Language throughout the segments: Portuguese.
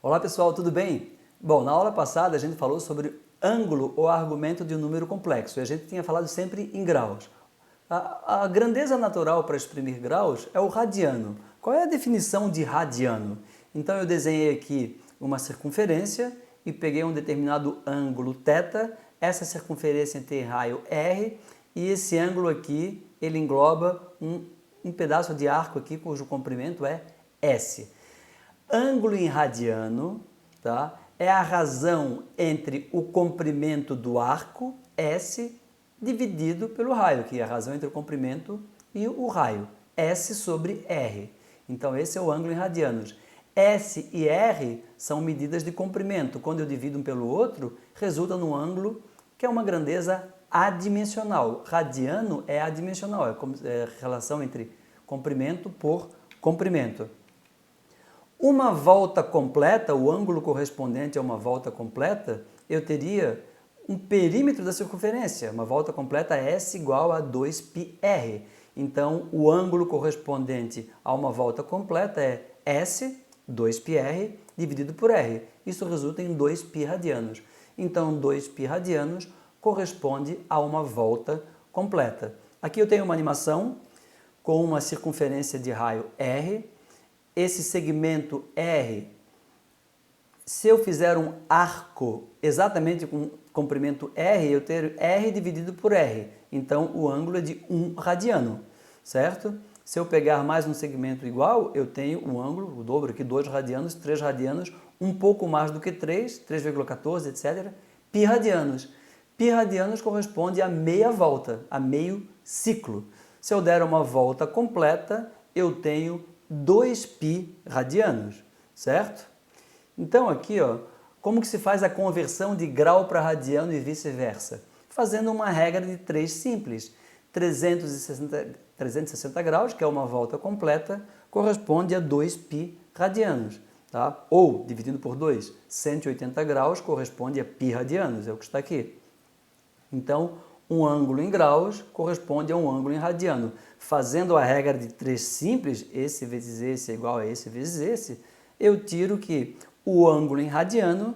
Olá pessoal, tudo bem? Bom, na aula passada a gente falou sobre ângulo ou argumento de um número complexo e a gente tinha falado sempre em graus. A grandeza natural para exprimir graus é o radiano. Qual é a definição de radiano? Então eu desenhei aqui uma circunferência e peguei um determinado ângulo θ, essa circunferência tem raio R e esse ângulo aqui ele engloba um pedaço de arco aqui cujo comprimento é S. Ângulo em radiano, tá? É a razão entre o comprimento do arco, S, dividido pelo raio, que é a razão entre o comprimento e o raio, S sobre R. Então esse é o ângulo em radianos. S e R são medidas de comprimento. Quando eu divido um pelo outro, resulta num ângulo que é uma grandeza adimensional. Radiano é adimensional, é a relação entre comprimento por comprimento. Uma volta completa, o ângulo correspondente a uma volta completa, eu teria um perímetro da circunferência. Uma volta completa é S igual a 2πr. Então, o ângulo correspondente a uma volta completa é S, 2πr, dividido por r. Isso resulta em 2π radianos. Então, 2π radianos corresponde a uma volta completa. Aqui eu tenho uma animação com uma circunferência de raio r. Esse segmento R, se eu fizer um arco exatamente com comprimento R, eu tenho R dividido por R. Então, o ângulo é de 1 radiano, certo? Se eu pegar mais um segmento igual, eu tenho um ângulo, o dobro aqui, 2 radianos, 3 radianos, um pouco mais do que 3, 3,14, etc. Π radianos. Π radianos corresponde a meia volta, a meio ciclo. Se eu der uma volta completa, eu tenho 2π radianos, certo? Então aqui, ó, como que se faz a conversão de grau para radiano e vice-versa? Fazendo uma regra de 3 simples. 360 graus, que é uma volta completa, corresponde a 2π radianos. Tá? Ou, dividindo por 2, 180 graus corresponde a π radianos, é o que está aqui. Então, um ângulo em graus corresponde a um ângulo em radiano. Fazendo a regra de 3 simples, esse vezes esse é igual a esse vezes esse, eu tiro que o ângulo em radiano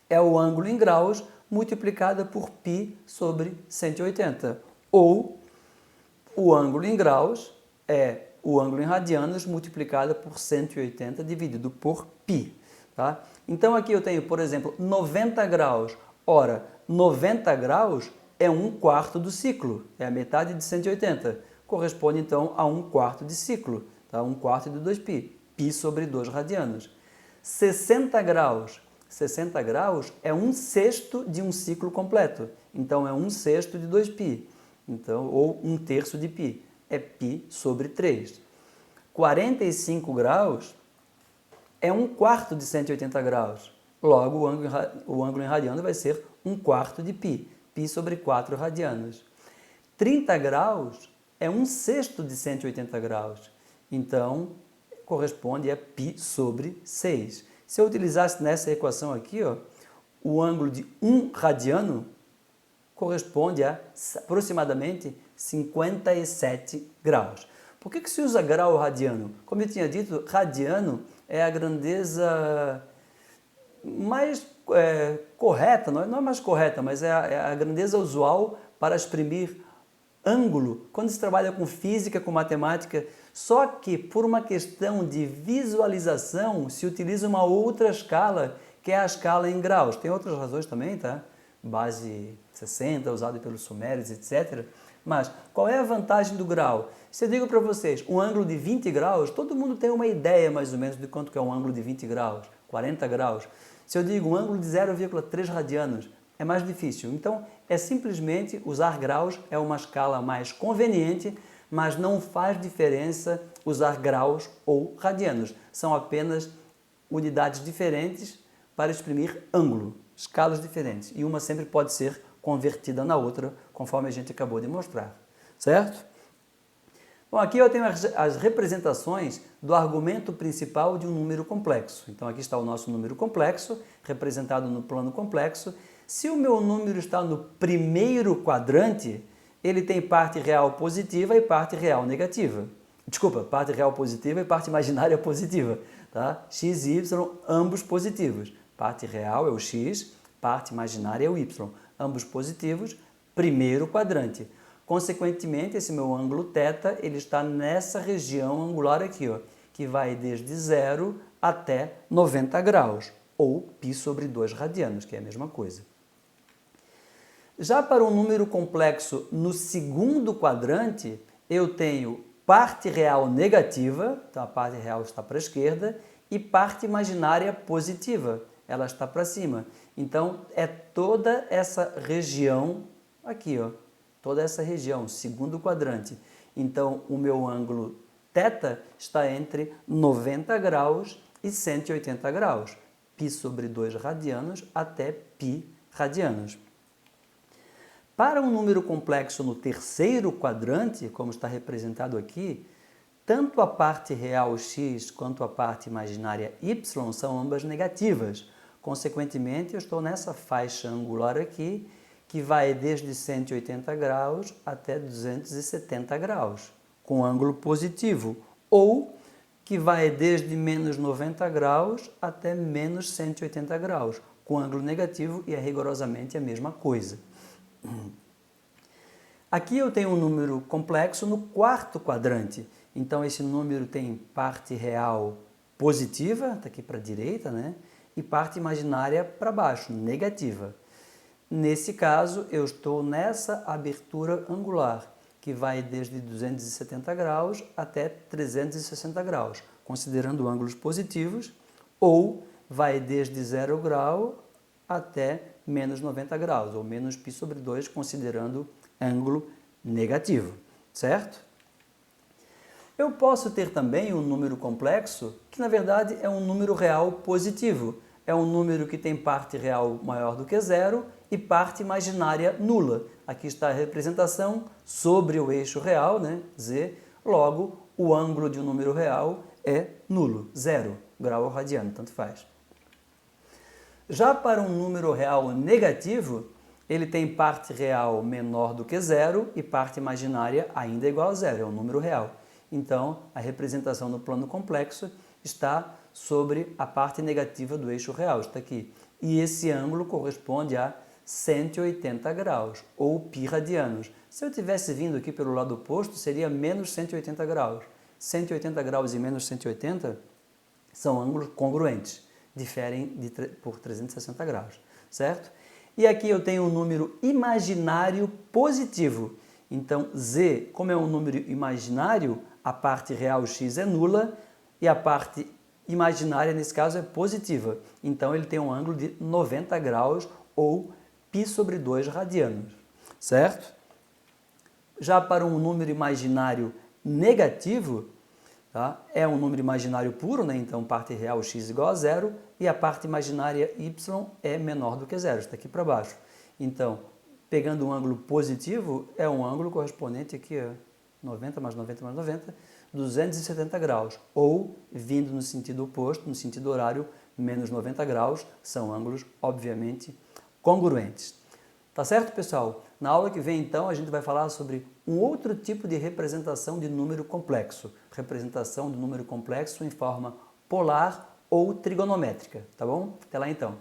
é o ângulo em graus multiplicado por π sobre 180. Ou o ângulo em graus é o ângulo em radianos multiplicado por 180 dividido por π. Tá? Então aqui eu tenho, por exemplo, 90 graus. Ora, 90 graus é 1/4 do ciclo, é a metade de 180. Corresponde então a 1/4 de ciclo, tá? 1/4 de 2π, π sobre 2 radianos. 60 graus é 1/6 de um ciclo completo, então é 1/6 de 2π, então, ou 1/3 de π, é π sobre 3. 45 graus é 1/4 de 180 graus, logo o ângulo em radiano vai ser 1/4 de π, π sobre 4 radianos. 30 graus é 1/6 de 180 graus, então corresponde a π sobre 6. Se eu utilizasse nessa equação aqui, ó, o ângulo de 1 radiano corresponde a aproximadamente 57 graus. Por que se usa grau radiano? Como eu tinha dito, radiano é a grandeza mais correta, não é mais correta, mas é a grandeza usual para exprimir ângulo, quando se trabalha com física, com matemática, só que por uma questão de visualização se utiliza uma outra escala, que é a escala em graus. Tem outras razões também, tá? Base 60, usada pelos sumérios, etc. Mas qual é a vantagem do grau? Se eu digo para vocês um ângulo de 20 graus, todo mundo tem uma ideia mais ou menos de quanto que é um ângulo de 20 graus, 40 graus. Se eu digo um ângulo de 0,3 radianos, é mais difícil. Então, é simplesmente usar graus, é uma escala mais conveniente, mas não faz diferença usar graus ou radianos. São apenas unidades diferentes para exprimir ângulo, escalas diferentes. E uma sempre pode ser convertida na outra, conforme a gente acabou de mostrar. Certo? Bom, aqui eu tenho as representações do argumento principal de um número complexo. Então, aqui está o nosso número complexo, representado no plano complexo. Se o meu número está no primeiro quadrante, ele tem parte real positiva e parte real negativa. Desculpa, parte real positiva e parte imaginária positiva, tá? X e Y, ambos positivos. Parte real é o X, parte imaginária é o Y. Ambos positivos, primeiro quadrante. Consequentemente, esse meu ângulo θ, ele está nessa região angular aqui, ó, que vai desde 0 até 90 graus, ou π sobre 2 radianos, que é a mesma coisa. Já para um número complexo no segundo quadrante, eu tenho parte real negativa, então a parte real está para a esquerda, e parte imaginária positiva, ela está para cima. Então, é toda essa região aqui, ó, toda essa região, segundo quadrante. Então, o meu ângulo θ está entre 90 graus e 180 graus, π sobre 2 radianos até π radianos. Para um número complexo no terceiro quadrante, como está representado aqui, tanto a parte real x quanto a parte imaginária y são ambas negativas. Consequentemente, eu estou nessa faixa angular aqui, que vai desde 180 graus até 270 graus, com ângulo positivo, ou que vai desde menos 90 graus até menos 180 graus, com ângulo negativo, e é rigorosamente a mesma coisa. Aqui eu tenho um número complexo no quarto quadrante, então esse número tem parte real positiva, está aqui para a direita, né? E parte imaginária para baixo, negativa. Nesse caso, eu estou nessa abertura angular, que vai desde 270 graus até 360 graus, considerando ângulos positivos, ou vai desde 0 grau até menos 90 graus, ou menos π sobre 2, considerando ângulo negativo, certo? Eu posso ter também um número complexo que, na verdade, é um número real positivo. É um número que tem parte real maior do que zero e parte imaginária nula. Aqui está a representação sobre o eixo real, né, z, logo o ângulo de um número real é nulo, zero, grau ou radiano, tanto faz. Já para um número real negativo, ele tem parte real menor do que zero e parte imaginária ainda igual a zero, é um número real. Então, a representação no plano complexo está sobre a parte negativa do eixo real, está aqui. E esse ângulo corresponde a 180 graus, ou π radianos. Se eu tivesse vindo aqui pelo lado oposto, seria menos 180 graus. 180 graus e menos 180 são ângulos congruentes, diferem por 360 graus, certo? E aqui eu tenho um número imaginário positivo. Então, z, como é um número imaginário, a parte real x é nula e a parte imaginária, nesse caso, é positiva. Então, ele tem um ângulo de 90 graus ou π sobre 2 radianos, certo? Já para um número imaginário negativo, tá? É um número imaginário puro, né? Então parte real x igual a zero e a parte imaginária y é menor do que zero, está aqui para baixo. Então, pegando um ângulo positivo, é um ângulo correspondente aqui a 90 mais 90 mais 90, 270 graus, ou vindo no sentido oposto, no sentido horário, menos 90 graus, são ângulos, obviamente, congruentes. Tá certo, pessoal? Na aula que vem, então, a gente vai falar sobre um outro tipo de representação de número complexo. Representação de número complexo em forma polar ou trigonométrica, tá bom? Até lá, então.